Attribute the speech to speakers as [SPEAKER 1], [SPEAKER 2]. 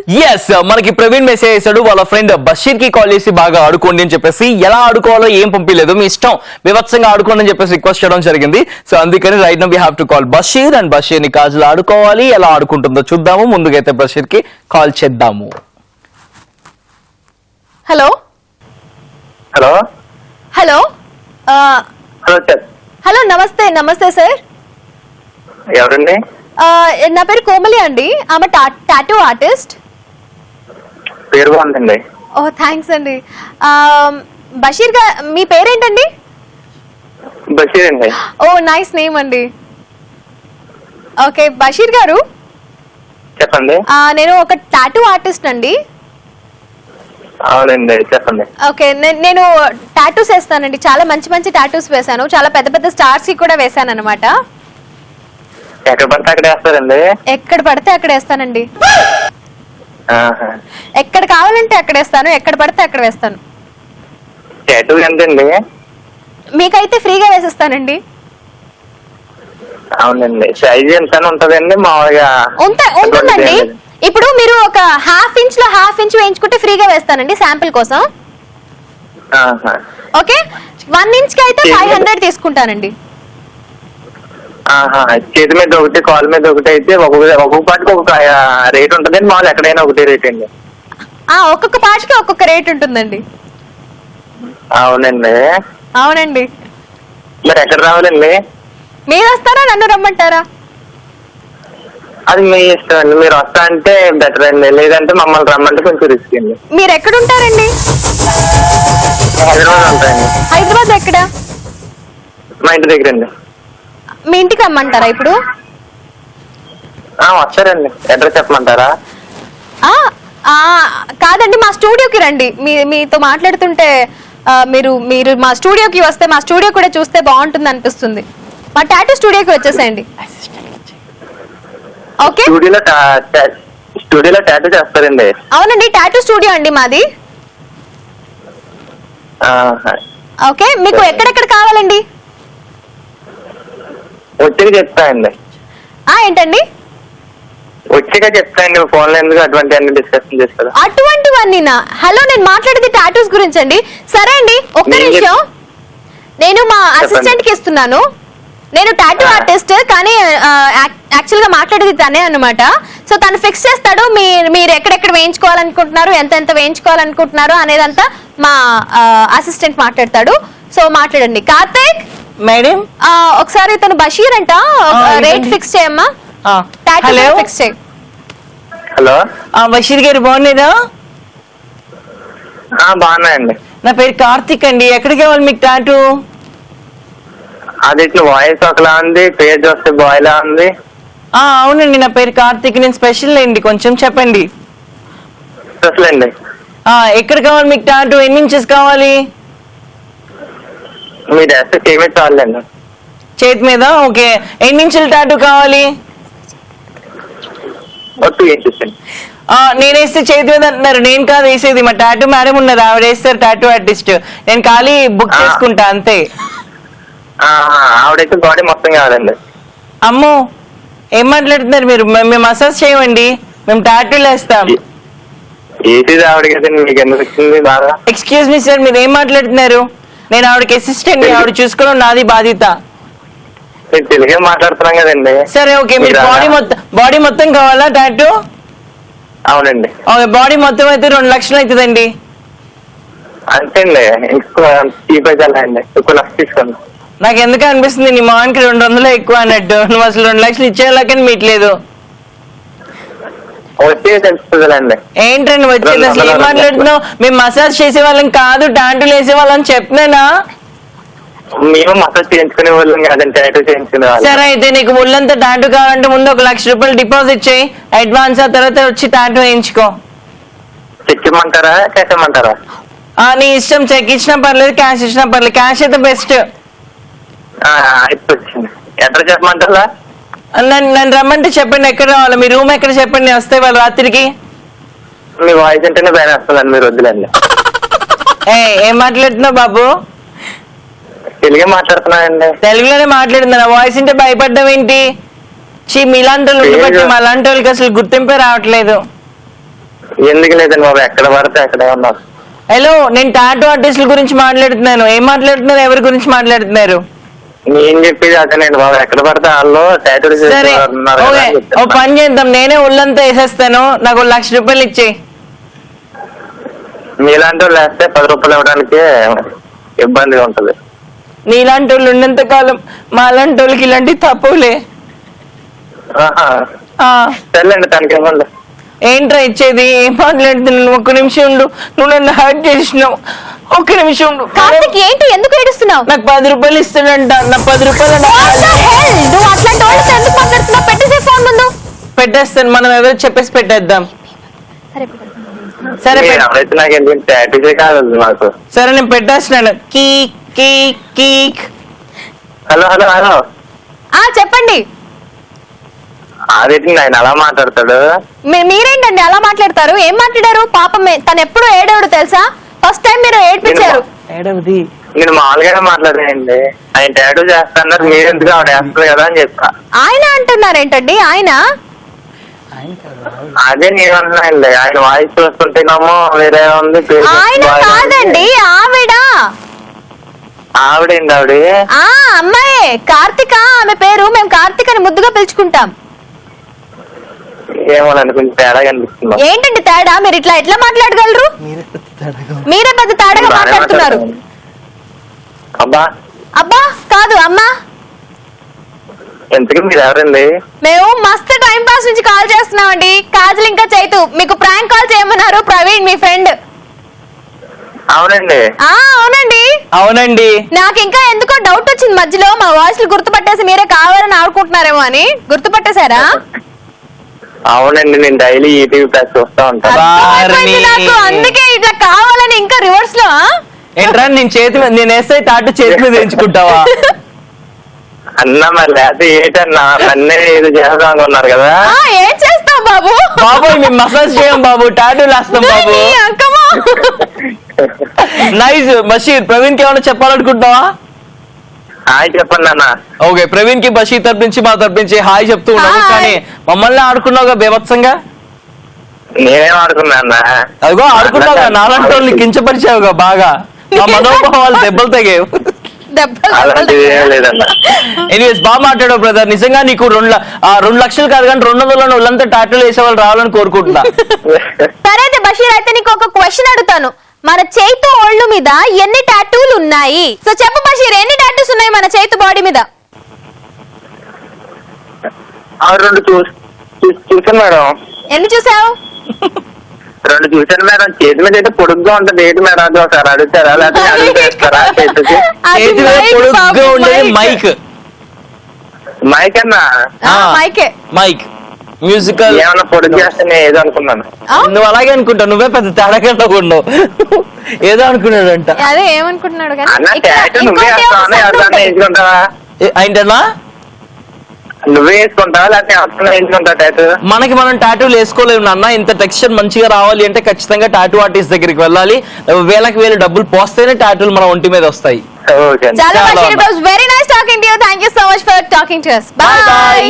[SPEAKER 1] Yes మనకి Praveen message చేశాడు వాళ్ళ ఫ్రెండ్ బషీర్ కి కాల్ చేసి బాగా ఆడుకోండి అని చెప్పేసి ఎలా ఆడుకోవాలో ఏం పంపించలేదు మీ ఇష్టం వివత్సంగా ఆడుకోండి అని చెప్పేసి రిక్వెస్ట్ చేయడం జరిగింది. సో అందుకని right now we have to call Bashir and Bashir ని కాజులు ఆడుకోవాలి ఎలా ఆడుకుంటుందో చూద్దాము. ముందుకైతే బషీర్ కి కాల్ చేద్దాము.
[SPEAKER 2] Hello
[SPEAKER 3] hello
[SPEAKER 2] hello
[SPEAKER 3] hello sir.
[SPEAKER 2] Hello నమస్తే నమస్తే సార్.
[SPEAKER 3] ఎవరండి?
[SPEAKER 2] నా పేరు కోమలి అండి. ఆమె టాటూ ఆర్టిస్ట్.
[SPEAKER 3] పేరు బాగుందండి.
[SPEAKER 2] ఓ థ్యాంక్స్ అండి. బషీర్ గా మీ పేరేంటండి?
[SPEAKER 3] బషీర్ అండి.
[SPEAKER 2] ఓ నైస్ నేమ్ అండి. ఓకే బషీర్ గారు
[SPEAKER 3] చెప్పండి.
[SPEAKER 2] నేను ఒక టాటూ ఆర్టిస్ట్ అండి.
[SPEAKER 3] అవునండి చెప్పండి.
[SPEAKER 2] ఓకే నేను టాటూస్ వేస్తానండి. చాలా మంచి మంచి టాటూస్ వేసాను. చాలా పెద్ద పెద్ద స్టార్స్ కి కూడా వేసాను అనమాట.
[SPEAKER 3] ఎక్కడ పడితే అక్కడ వేస్తారండి?
[SPEAKER 2] ఎక్కడ పడితే అక్కడ వేస్తానండి.
[SPEAKER 3] ఆహా.
[SPEAKER 2] ఎక్కడ కావాలంటే అక్కడ వేస్తాను, ఎక్కడ పడితే అక్కడ వేస్తాను.
[SPEAKER 3] టాటూ ఎంతండి?
[SPEAKER 2] మీకైతే ఫ్రీగా వేసేస్తానండి.
[SPEAKER 3] అవునండి. సైజ్ ఎంత ఉంటదండి మామూలుగా?
[SPEAKER 2] ఉంటుందండి. ఇప్పుడు మీరు ఒక హాఫ్ ఇంచ్ లో హాఫ్ ఇంచ్ వేయించుకుంటే ఫ్రీగా వేస్తానండి శాంపిల్ కోసం.
[SPEAKER 3] ఆహా.
[SPEAKER 2] ఓకే 1 ఇంచ్ కి అయితే 500 తీసుకుంటానండి.
[SPEAKER 3] ఆహా. చేతి మీద ఒకటి కాలు మీద ఒకటి అయితే ఒక్కొక్క పాటికి ఒక్కొక్క రేట్ ఉంటుందండి. మామూలు ఎక్కడైనా ఒకటే రేట్ అండి?
[SPEAKER 2] ఒక్కొక్క పాటికి ఒక్కొక్క రేట్ ఉంటుందండి.
[SPEAKER 3] అవునండి.
[SPEAKER 2] అవునండి.
[SPEAKER 3] మరి ఎక్కడ రావాలండి?
[SPEAKER 2] మీరు వస్తారా నన్ను రమ్మంటారా?
[SPEAKER 3] అది మీ ఇష్టం అండి. మీరు వస్తా అంటే బెటర్ అండి, లేదంటే మమ్మల్ని రమ్మంటే కొంచెం రిస్క్ అండి.
[SPEAKER 2] మీరు ఎక్కడ ఉంటారండి?
[SPEAKER 3] హైదరాబాద్ ఉంటాయండి.
[SPEAKER 2] హైదరాబాద్ ఎక్కడ?
[SPEAKER 3] మా ఇంటి దగ్గర అండి.
[SPEAKER 2] మీ ఇంటికి రమ్మంటారా ఇప్పుడు?
[SPEAKER 3] వస్తారండి. అడ్రస్ చెప్పమంటారా?
[SPEAKER 2] కాదండి మా స్టూడియోకి రండి. మీతో మాట్లాడుతుంటే మీరు మా స్టూడియోకి వస్తే మా స్టూడియో కూడా చూస్తే బాగుంటుంది అనిపిస్తుంది. మా టాటూ స్టూడియోకి వచ్చేసేయండి. ఓకే
[SPEAKER 3] స్టూడియోలో టాటూ చేస్తారండి?
[SPEAKER 2] అవునండి టాటూ స్టూడియో అండి మాది. ఓకే మీకు ఎక్కడెక్కడ కావాలండి?
[SPEAKER 3] వచ్చాక చెప్తానండి.
[SPEAKER 2] ఏంటండి?
[SPEAKER 3] వచ్చాక చెప్తానండి. ఫోన్ లో ఎందుకు అటువంటి అన్ని డిస్కషన్ చేస్తారు?
[SPEAKER 2] అటువంటివన్నీనా? హలో నేను మాట్లాడేది టాటూస్ గురించి అండి. సరే అండి ఒక్క నిమిషం. నేను మా అసిస్టెంట్ కి ఇస్తున్నాను. నేను టాటూ ఆర్టిస్ట్ కానీ యాక్చువల్ గా మాట్లాడేది తనే అన్నమాట. సో తను ఫిక్స్ చేస్తాడు మీరు ఎక్కడెక్కడ వేయించుకోవాలనుకుంటున్నారు, ఎంత వేయించుకోవాలనుకుంటున్నారు అనేదంతా మా అసిస్టెంట్ మాట్లాడతాడు. సో మాట్లాడండి. కార్తీక్
[SPEAKER 1] మేడం
[SPEAKER 2] ఒకసారి తను బషీర్ అంట రేట్ ఫిక్స్ చేయమ్మా. టాటూ ఫిక్స్ చేయి.
[SPEAKER 3] హలో
[SPEAKER 1] బషీర్ గారు బాగున్నారా?
[SPEAKER 3] బాగున్నాయండి.
[SPEAKER 1] నా పేరు కార్తిక్ అండి. ఎక్కడికి కావాలి మీకు టాటూ?
[SPEAKER 3] అది ఇట్లా వాయిస్ ఒకలా ఉంది, పేరు చూస్తే బాయ్ లా ఉంది.
[SPEAKER 1] అవునండి నా పేరు కార్తిక్. నేను స్పెషల్ అండి, కొంచెం చెప్పండి.
[SPEAKER 3] స్పెషల్ అండి.
[SPEAKER 1] ఎక్కడ కావాలి మీకు టాటూ? ఎన్ని ఇంచెస్ కావాలి?
[SPEAKER 3] మీరు వేస్తే చేమే చాలండి.
[SPEAKER 1] చేతి మీద? ఓకే ఎన్ని ఇంచుల టాటూ కావాలి?
[SPEAKER 3] 2 inches అండి.
[SPEAKER 1] నేను వేస్తే చేతి మీద అంటున్నారు. నేను కాదు వేసేది, మా టాటూ మేడం ఉన్నారు, ఆవిడ వేస్తారు టాటూ ఆర్టిస్ట్. నేను ఖాళీ బుక్ చేసుకుంటా అంతే.
[SPEAKER 3] ఆవిడైతే బాడీ మొత్తం కావాలండి.
[SPEAKER 1] అమ్మో ఏం మాట్లాడుతున్నారు మీరు? మేము మసాజ్ చేయమండి, మేము టాటూలు వేస్తాం.
[SPEAKER 3] ఏసీది ఆవిడ కదండి, మీకు ఎందుకు వచ్చింది బాగా?
[SPEAKER 1] ఎక్స్క్యూజ్ మీ సార్, మీరు ఏం మాట్లాడుతున్నారు? నేను ఆవిడకి అసిస్టెంట్, ఆవిడ చూసుకోవడం నాది బాధ్యత.
[SPEAKER 3] తెలుగే మాట్లాడుతున్నాం కదండి.
[SPEAKER 1] సరే ఓకే. మీరు బాడీ మొత్తం కావాలా టాటూ?
[SPEAKER 3] అవునండి.
[SPEAKER 1] బాడీ మొత్తం అయితే 2 లక్షలు అవుతుందండి.
[SPEAKER 3] అంతే అండి. ఇంకో అండి ఇంకో లక్ష తీసుకోండి.
[SPEAKER 1] నాకు ఎందుకు అనిపిస్తుంది నీ మానికి 200 ఎక్కువ అన్నట్టు. నువ్వు అసలు 2 లక్షలు ఇచ్చేలాకని మీట్లేదు.
[SPEAKER 3] వచ్చే తెలుస్తుందండి.
[SPEAKER 1] ఏంటండి వచ్చేది? అసలు ఏం మాట్లాడుతున్నావు? మేము మసాజ్ చేసే వాళ్ళం కాదు, టాటూలు వేసే వాళ్ళని చెప్తున్నానా?
[SPEAKER 3] మేము మసాజ్ చేయించుకునే వాళ్ళం కాదండి, టాటూ చేయించుకునే వాళ్ళం.
[SPEAKER 1] సరే అయితే నీకు ఒళ్ళంతా టాటూ కావాలంటే ముందు 1 లక్ష రూపాయలు డిపాజిట్ చేయి అడ్వాన్స్. ఆ తర్వాత వచ్చి టాటూ వేయించుకో.
[SPEAKER 3] చెక్ ఇమ్మంటారా క్యాష్ ఇమ్మంటారా?
[SPEAKER 1] నీ ఇష్టం. చెక్ ఇచ్చినా పర్లేదు, క్యాష్ ఇచ్చినా పర్లేదు. క్యాష్ అయితే బెస్ట్.
[SPEAKER 3] వచ్చింది. అడ్రస్ చెప్పమంటారా?
[SPEAKER 1] నన్ను రమ్మంటే చెప్పండి ఎక్కడ రావాలి, మీ రూమ్ ఎక్కడ చెప్పండి, వస్తే వాళ్ళు రాత్రికి.
[SPEAKER 3] మీ వాయిస్ అంటేనే భయం వస్తుందండి, మీరు వద్దులండి.
[SPEAKER 1] ఏం మాట్లాడుతున్నావు బాబు?
[SPEAKER 3] తెలుగే మాట్లాడుతున్నానండి.
[SPEAKER 1] తెలుగులోనే మాట్లాడుతున్నా. వాయిస్ అంటే భయపడ్డం ఏంటి? మీలాంటి వాళ్ళు ఉండిపోతే అలాంటి వాళ్ళకి అసలు గుర్తింపే రావట్లేదు.
[SPEAKER 3] ఎందుకు లేదండి బాబు, ఎక్కడ పడితే అక్కడే ఉన్నారు.
[SPEAKER 1] హలో, నేను టాటూ ఆర్టిస్టుల గురించి మాట్లాడుతున్నాను. ఏం మాట్లాడుతున్నారు? ఎవరి గురించి మాట్లాడుతున్నారు?
[SPEAKER 3] నేను చెప్పేది అదేనండి బాబు, ఎక్కడ పడితే వాళ్ళు టాటూలు
[SPEAKER 1] సరే,
[SPEAKER 3] చేస్తున్నారు
[SPEAKER 1] ఓకే, ఓ పని చేద్దాం. నేనే ఒళ్ళంతా వేసేస్తాను. నాకు 1,00,000 ఇచ్చేయి.
[SPEAKER 3] మీలాంటి వాళ్ళు వేస్తే 10 రూపాయలు ఇవ్వడానికి ఇబ్బందిగా ఉంటది.
[SPEAKER 1] నీలాంటి వాళ్ళు ఉన్నంత కాలం మాలాంటి వాళ్ళకి ఇలాంటి తప్పులే.
[SPEAKER 3] సర్లేండి, తనకి ఇవ్వండి.
[SPEAKER 1] ఏంట్రా ఇచ్చేది? ఏం మాట్లాడుతున్నాను? ఒక్క నిమిషం ఉండు. నువ్వు నన్ను హర్ట్ చేసినావు. ఒక్క నిమిషం ఉండు.
[SPEAKER 2] కార్తిక్ ఏంటి, ఎందుకు ఏడుస్తున్నావు?
[SPEAKER 1] నాకు 10 రూపాయలు ఇస్తాడంట. నా 10 రూపాయలు
[SPEAKER 2] నువ్వు అట్లాంటి వాళ్ళతో ఎందుకు మాట్లాడుతున్నావు? పెట్టేసే ఫోన్ ముందు.
[SPEAKER 1] పెట్టేస్తాను. మనం ఎవరు చెప్పేసి పెట్టేద్దాం. సరే
[SPEAKER 3] ఎవరైతే నాకు ఎందుకు టాటూసే కాదు నాకు.
[SPEAKER 1] సరే, నేను పెట్టేస్తున్నాను. కీక్ కీక్ కీక్.
[SPEAKER 3] హలో హలో హలో,
[SPEAKER 2] చెప్పండి.
[SPEAKER 3] అదేంటి ఆయన అలా మాట్లాడతాడు?
[SPEAKER 2] మీరేంటండి అలా మాట్లాడతారు? ఏం మాట్లాడారు? పాపం తను ఎప్పుడు ఏడవడు తెలుసా? ఫస్ట్ టైం మీరు ఏడిపించారు.
[SPEAKER 1] ఏడవది.
[SPEAKER 3] నేను మామూలుగానే మాట్లాడానండి. ఆయన టాటూ చేస్తున్నారు, మీరు ఎందుకు ఆవిడ వేస్తారు కదా అని చెప్పా.
[SPEAKER 2] ఆయన అంటున్నారేంటండి? ఆయన
[SPEAKER 3] అదే నేను అంటున్నానండి, ఆయన వాయిస్ చూస్తుంటేనేమో వేరే ఉంది.
[SPEAKER 2] ఆయన కాదండి, ఆవిడ.
[SPEAKER 3] ఆవిడేండి ఆవిడ?
[SPEAKER 2] అమ్మాయి కార్తిక, ఆమె పేరు. మేము కార్తిక్ అని ముద్దుగా పిలుచుకుంటాం.
[SPEAKER 3] ఏమోనండి, కొంచెం తేడా కనిపిస్తుంది.
[SPEAKER 2] ఏంటండి తేడా? మీరు ఇట్లా ఎట్లా మాట్లాడగలరు? మీరే పెద్ద తేడాగా మాట్లాడుతున్నారు.
[SPEAKER 3] అబ్బా
[SPEAKER 2] అబ్బా కాదు అమ్మా.
[SPEAKER 3] ఎంతకీ మీరు ఎవరండి?
[SPEAKER 2] మేము మస్తు టైం పాస్ నుంచి కాల్ చేస్తున్నామండి. కాజల్ ఇంకా చైతు మీకు ప్రాంక్ కాల్ చేయమన్నారు. ప్రవీణ్ మీ ఫ్రెండ్.
[SPEAKER 3] అవునండి.
[SPEAKER 2] అవునండి
[SPEAKER 1] అవునండి.
[SPEAKER 2] నాకు ఇంకా ఎందుకో డౌట్ వచ్చింది మధ్యలో. మా వాయిస్లు గుర్తుపట్టేసి మీరే కావాలని ఆడుకుంటున్నారేమో అని. గుర్తుపట్టేశారా?
[SPEAKER 3] అవునండి, నేను డైలీ ఈటీవీ ప్లస్ చూస్తా ఉంటాను.
[SPEAKER 2] అర్థమైపోయింది నాకు. అందుకే ఇట్లా కావాలని ఇంకా రివర్స్ లో.
[SPEAKER 1] ఏంట్రా, నేను చేతి మీద నేను వేస్తే టాటూ చేతి మీద ఎంచుకుంటావా?
[SPEAKER 3] అన్నా మరి లేకపోతే ఏంటన్నా, నన్నే ఏదో చేస్తా అనుకున్నారు కదా.
[SPEAKER 2] ఏం చేస్తాం బాబు?
[SPEAKER 1] బాబు మేము మసాజ్ చేయం బాబు, టాటూలు వేస్తాం బాబు. నైస్. బషీర్, ప్రవీణ్ కి ఏమైనా చెప్పాలనుకుంటున్నావా?
[SPEAKER 3] హాయ్ చెప్పండి అన్న.
[SPEAKER 1] ఓకే, ప్రవీణ్ కి బషీర్ తరపు నుంచి మా తరపు నుంచి హాయ్ చెప్తూ ఉన్నాము.
[SPEAKER 2] హాయ్.
[SPEAKER 1] కానీ మమ్మల్ని ఆడుకున్నావుగా బేభత్సంగా.
[SPEAKER 3] నేనేం ఆడుకున్నా అన్న?
[SPEAKER 1] అదిగో ఆడుకున్నావుగా, నాలాంటి వాళ్ళని కించపరిచావుగా బాగా. మా మనోభావాలు దెబ్బలు తగావు.
[SPEAKER 3] అలాంటిది ఏం లేదన్న.
[SPEAKER 1] ఎనీవేస్, బాగా మాట్లాడావు బ్రదర్. నిజంగా నీకు 2 లక్షలు కాదు కానీ 200 వాళ్ళంతా టాటూలు వేసే వాళ్ళు రావాలని కోరుకుంటున్నా.
[SPEAKER 2] సరే అయితే బషీర్, అయితే నీకు ఒక క్వశ్చన్ అడుగుతాను. మన చేతు ఒళ్ళు మీద ఎన్ని టాటూలు ఉన్నాయి? సో చెప్పు బషీర్, ఎన్ని టాటూస్ ఉన్నాయి మన చేతు బాడీ మీద?
[SPEAKER 3] 2 చూసాను మేడం.
[SPEAKER 2] ఎన్ని చూసావు?
[SPEAKER 3] 2 చూసాను మేడం. చేతి మీద అయితే పొడుగ్గా ఉంటుంది. ఏంటి మేడం అది ఒకసారి అడుగుతారా లేకపోతే అడుగుతారా? చేతికి
[SPEAKER 2] అది
[SPEAKER 1] చేతి మీద
[SPEAKER 2] మైక్
[SPEAKER 1] పొడుగ్గా
[SPEAKER 2] బాబు,
[SPEAKER 1] ఉండేది
[SPEAKER 2] మైక్.
[SPEAKER 1] మైక్.
[SPEAKER 3] మైక్ అన్నా?
[SPEAKER 2] మైకే.
[SPEAKER 1] Mike musical.
[SPEAKER 3] ఏమన్నా పొడుగు చేస్తే నేను ఏదో అనుకున్నాను.
[SPEAKER 1] నువ్వు అలాగే అనుకుంటావు. నువ్వే పెద్ద తేడాకంటే ఉన్నావు. ఏదో అనుకున్నాడంట.
[SPEAKER 2] అదే ఏమనుకుంటున్నాడు కానీ
[SPEAKER 3] అన్న
[SPEAKER 2] ఇక్కడ
[SPEAKER 3] టాటూ నువ్వే
[SPEAKER 2] ఇంకోటి
[SPEAKER 3] వేస్తావా?
[SPEAKER 2] ఒక sound
[SPEAKER 3] ఎవరికన్నా
[SPEAKER 2] ఉంటుంది.
[SPEAKER 3] వేసుకుంటావా?
[SPEAKER 1] ఏంటన్నా?
[SPEAKER 3] నువ్వే వేసుకుంటావా లేకపోతే ఎవరికన్నా వేసుకుంటావా టాటూ?
[SPEAKER 1] మనకి మనం టాటూలు వేసుకోలేము నాన్న. ఇంత టెక్స్చర్ మంచిగా రావాలి అంటే ఖచ్చితంగా టాటూ ఆర్టిస్ట్ దగ్గరికి వెళ్ళాలి. వేలకు వేలు డబ్బులు పోస్తేనే టాటూలు మన ఒంటి మీద వస్తాయి.
[SPEAKER 3] ఓకే.
[SPEAKER 2] చాలా
[SPEAKER 1] చాలా
[SPEAKER 2] Basheer, it was very nice talking to you. Thank you so much for talking to us. Bye.